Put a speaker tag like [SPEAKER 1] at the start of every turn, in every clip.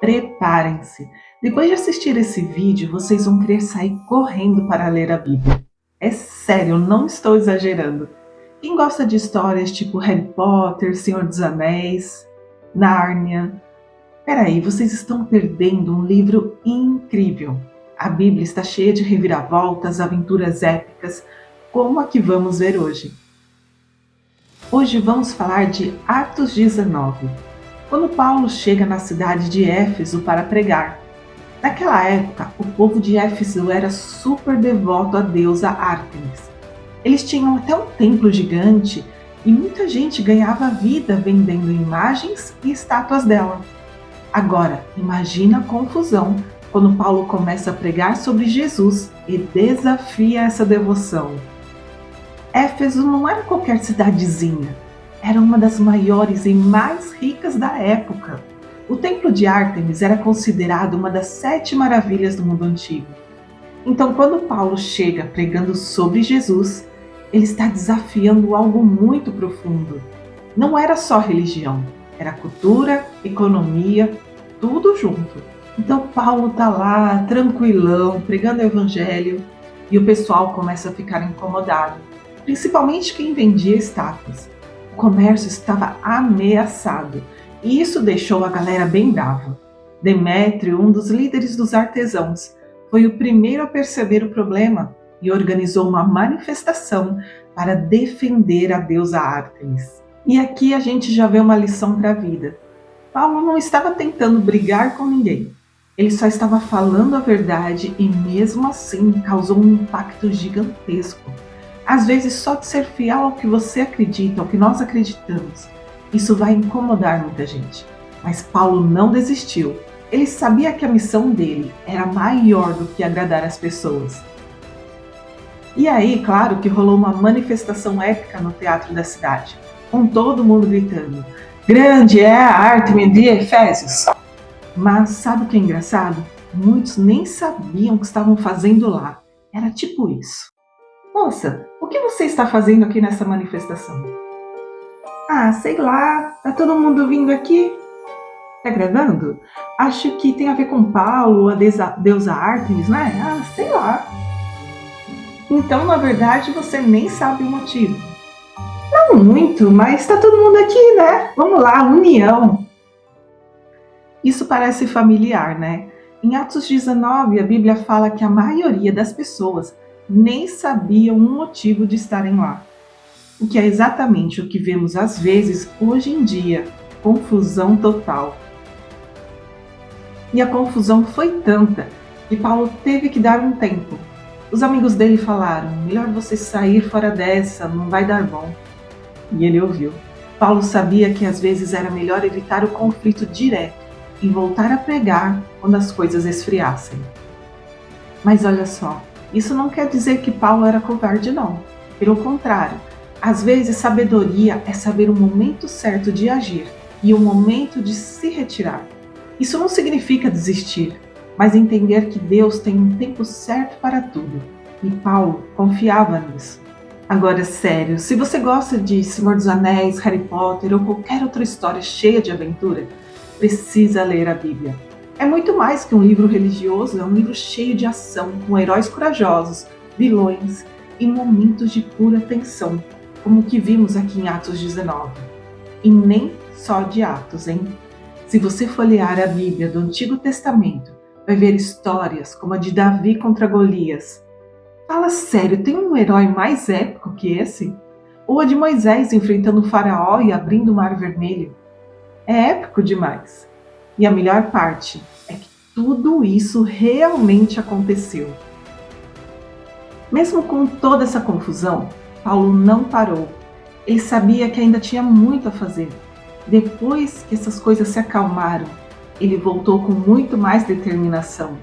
[SPEAKER 1] Preparem-se! Depois de assistir esse vídeo, vocês vão querer sair correndo para ler a Bíblia. É sério, eu não estou exagerando. Quem gosta de histórias tipo Harry Potter, Senhor dos Anéis, Nárnia... Peraí, vocês estão perdendo um livro incrível. A Bíblia está cheia de reviravoltas, aventuras épicas, como a que vamos ver hoje. Hoje vamos falar de Atos 19, quando Paulo chega na cidade de Éfeso para pregar. Naquela época, o povo de Éfeso era super devoto à deusa Ártemis. Eles tinham até um templo gigante e muita gente ganhava vida vendendo imagens e estátuas dela. Agora, imagina a confusão quando Paulo começa a pregar sobre Jesus e desafia essa devoção. Éfeso não era qualquer cidadezinha, era uma das maiores e mais ricas da época. O templo de Ártemis era considerado uma das 7 maravilhas do mundo antigo. Então, quando Paulo chega pregando sobre Jesus, ele está desafiando algo muito profundo. Não era só religião, era cultura, economia, tudo junto. Então Paulo está lá, tranquilão, pregando o evangelho, e o pessoal começa a ficar incomodado, principalmente quem vendia estátuas. O comércio estava ameaçado, e isso deixou a galera bem brava. Demétrio, um dos líderes dos artesãos, foi o primeiro a perceber o problema e organizou uma manifestação para defender a deusa Ártemis. E aqui a gente já vê uma lição para a vida. Paulo não estava tentando brigar com ninguém. Ele só estava falando a verdade e mesmo assim causou um impacto gigantesco. Às vezes só de ser fiel ao que você acredita, ao que nós acreditamos, isso vai incomodar muita gente. Mas Paulo não desistiu. Ele sabia que a missão dele era maior do que agradar as pessoas. E aí, claro que rolou uma manifestação épica no teatro da cidade, com todo mundo gritando: "Grande é a Ártemis de Efésios!" Mas sabe o que é engraçado? Muitos nem sabiam o que estavam fazendo lá. Era tipo isso: "Moça, o que você está fazendo aqui nessa manifestação?" "Ah, sei lá, tá todo mundo vindo aqui." "Tá gravando? Acho que tem a ver com Paulo, a deusa Ártemis, né?" "Ah, sei lá." "Então, na verdade, você nem sabe o motivo." "Não muito, mas tá todo mundo aqui, né? Vamos lá, união." Isso parece familiar, né? Em Atos 19, a Bíblia fala que a maioria das pessoas nem sabiam o motivo de estarem lá. O que é exatamente o que vemos às vezes hoje em dia: confusão total. E a confusão foi tanta que Paulo teve que dar um tempo. Os amigos dele falaram: "Melhor você sair fora dessa, não vai dar bom." E ele ouviu. Paulo sabia que às vezes era melhor evitar o conflito direto e voltar a pregar quando as coisas esfriassem. Mas olha só, isso não quer dizer que Paulo era covarde, não. Pelo contrário, às vezes sabedoria é saber o momento certo de agir e o momento de se retirar. Isso não significa desistir, mas entender que Deus tem um tempo certo para tudo. E Paulo confiava nisso. Agora, sério, se você gosta de Senhor dos Anéis, Harry Potter ou qualquer outra história cheia de aventura, precisa ler a Bíblia. É muito mais que um livro religioso, é um livro cheio de ação, com heróis corajosos, vilões e momentos de pura tensão, como o que vimos aqui em Atos 19. E nem só de Atos, hein? Se você folhear a Bíblia do Antigo Testamento, vai ver histórias como a de Davi contra Golias. Fala sério, tem um herói mais épico que esse? Ou a de Moisés enfrentando o faraó e abrindo o Mar Vermelho? É épico demais. E a melhor parte é que tudo isso realmente aconteceu. Mesmo com toda essa confusão, Paulo não parou. Ele sabia que ainda tinha muito a fazer. Depois que essas coisas se acalmaram, ele voltou com muito mais determinação,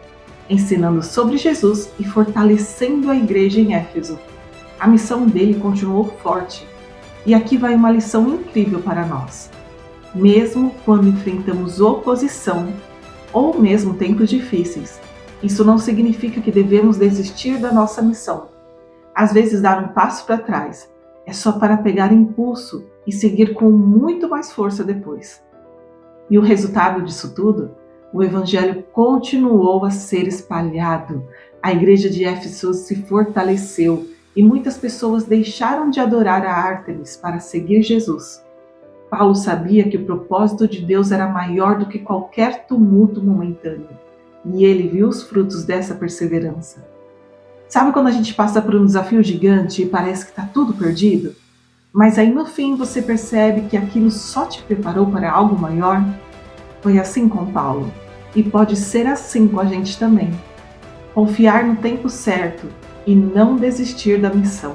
[SPEAKER 1] ensinando sobre Jesus e fortalecendo a igreja em Éfeso. A missão dele continuou forte. E aqui vai uma lição incrível para nós. Mesmo quando enfrentamos oposição ou mesmo tempos difíceis, isso não significa que devemos desistir da nossa missão. Às vezes dar um passo para trás é só para pegar impulso e seguir com muito mais força depois. E o resultado disso tudo? O evangelho continuou a ser espalhado. A igreja de Éfeso se fortaleceu e muitas pessoas deixaram de adorar a Ártemis para seguir Jesus. Paulo sabia que o propósito de Deus era maior do que qualquer tumulto momentâneo, e ele viu os frutos dessa perseverança. Sabe quando a gente passa por um desafio gigante e parece que está tudo perdido? Mas aí no fim você percebe que aquilo só te preparou para algo maior? Foi assim com Paulo, e pode ser assim com a gente também. Confiar no tempo certo e não desistir da missão.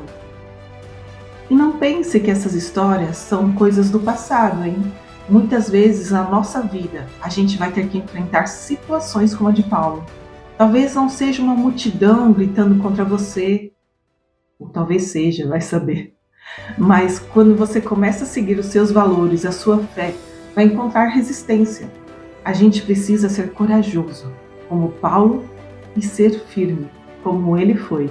[SPEAKER 1] E não pense que essas histórias são coisas do passado, hein? Muitas vezes na nossa vida a gente vai ter que enfrentar situações como a de Paulo. Talvez não seja uma multidão gritando contra você, ou talvez seja, vai saber. Mas quando você começa a seguir os seus valores, a sua fé, vai encontrar resistência. A gente precisa ser corajoso, como Paulo, e ser firme, como ele foi.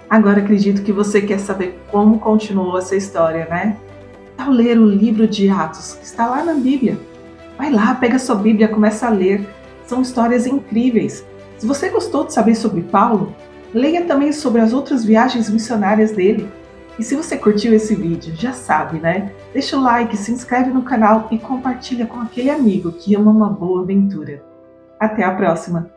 [SPEAKER 1] Agora acredito que você quer saber como continuou essa história, né? Ao ler o livro de Atos, que está lá na Bíblia. Vai lá, pega sua Bíblia, começa a ler. São histórias incríveis. Se você gostou de saber sobre Paulo, leia também sobre as outras viagens missionárias dele. E se você curtiu esse vídeo, já sabe, né? Deixa o like, se inscreve no canal e compartilha com aquele amigo que ama uma boa aventura. Até a próxima!